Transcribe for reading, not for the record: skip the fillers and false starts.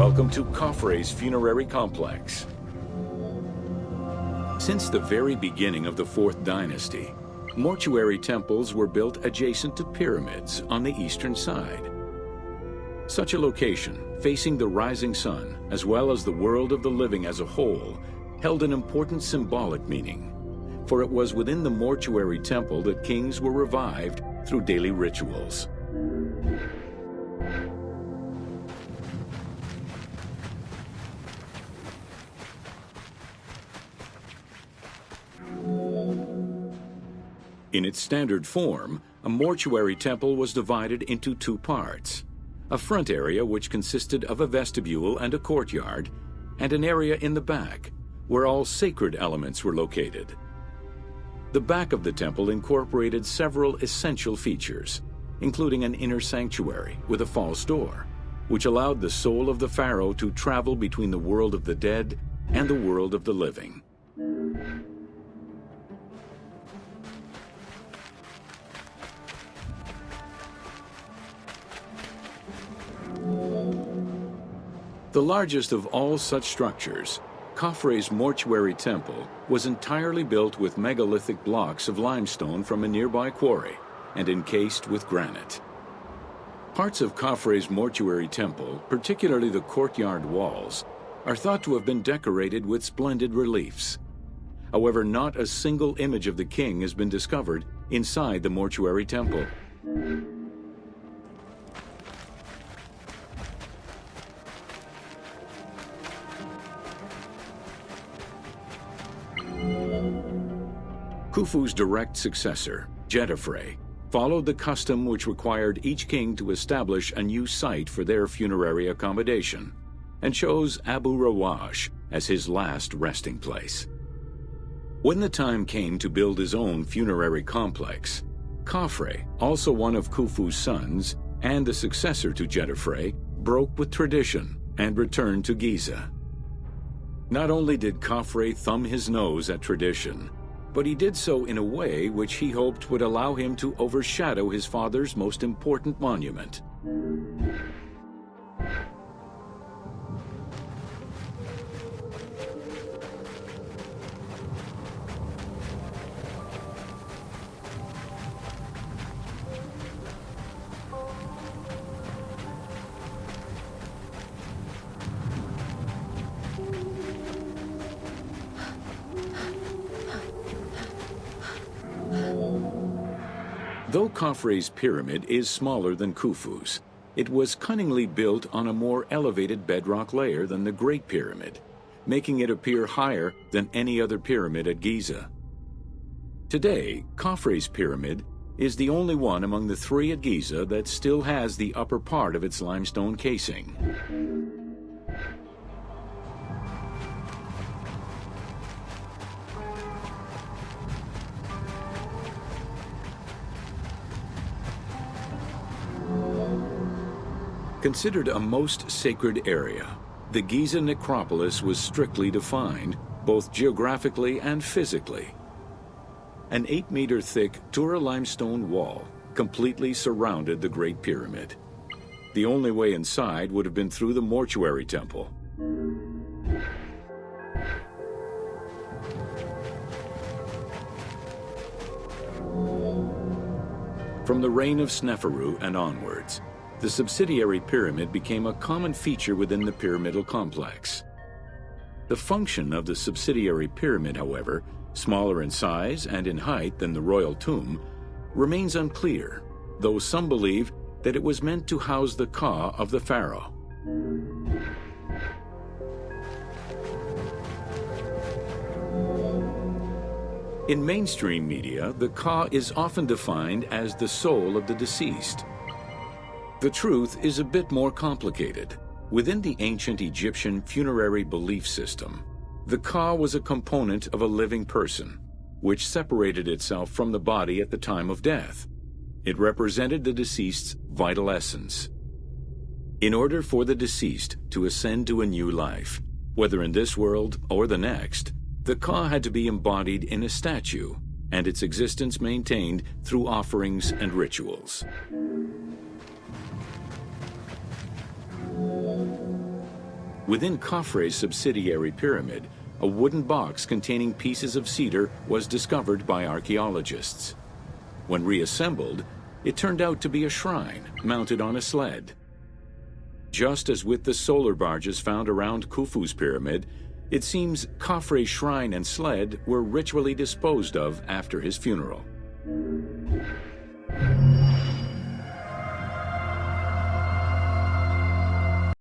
Welcome to Khafre's Funerary Complex. Since the very beginning of the 4th dynasty, mortuary temples were built adjacent to pyramids on the eastern side. Such a location, facing the rising sun, as well as the world of the living as a whole, held an important symbolic meaning, for it was within the mortuary temple that kings were revived through daily rituals. In its standard form, a mortuary temple was divided into 2 parts: a front area which consisted of a vestibule and a courtyard, and an area in the back, where all sacred elements were located. The back of the temple incorporated several essential features, including an inner sanctuary with a false door, which allowed the soul of the pharaoh to travel between the world of the dead and the world of the living. The largest of all such structures, Khafre's mortuary temple was entirely built with megalithic blocks of limestone from a nearby quarry and encased with granite. Parts of Khafre's mortuary temple, particularly the courtyard walls, are thought to have been decorated with splendid reliefs. However, not a single image of the king has been discovered inside the mortuary temple. Khufu's direct successor, Khafre, followed the custom which required each king to establish a new site for their funerary accommodation, and chose Abu Rawash as his last resting place. When the time came to build his own funerary complex, Khafre, also one of Khufu's sons and the successor to Khafre, broke with tradition and returned to Giza. Not only did Khafre thumb his nose at tradition, but he did so in a way which he hoped would allow him to overshadow his father's most important monument. Though Khafre's pyramid is smaller than Khufu's, it was cunningly built on a more elevated bedrock layer than the Great Pyramid, making it appear higher than any other pyramid at Giza. Today, Khafre's pyramid is the only one among the 3 at Giza that still has the upper part of its limestone casing. Considered a most sacred area, the Giza necropolis was strictly defined, both geographically and physically. An 8-meter-thick Tura limestone wall completely surrounded the Great Pyramid. The only way inside would have been through the mortuary temple. From the reign of Sneferu and onwards, the subsidiary pyramid became a common feature within the pyramidal complex. The function of the subsidiary pyramid, however, smaller in size and in height than the royal tomb, remains unclear, though some believe that it was meant to house the ka of the pharaoh. In mainstream media, the ka is often defined as the soul of the deceased. The truth is a bit more complicated. Within the ancient Egyptian funerary belief system, the ka was a component of a living person, which separated itself from the body at the time of death. It represented the deceased's vital essence. In order for the deceased to ascend to a new life, whether in this world or the next, the ka had to be embodied in a statue, and its existence maintained through offerings and rituals. Within Khafre's subsidiary pyramid, a wooden box containing pieces of cedar was discovered by archaeologists. When reassembled, it turned out to be a shrine mounted on a sled. Just as with the solar barges found around Khufu's pyramid, it seems Khafre's shrine and sled were ritually disposed of after his funeral.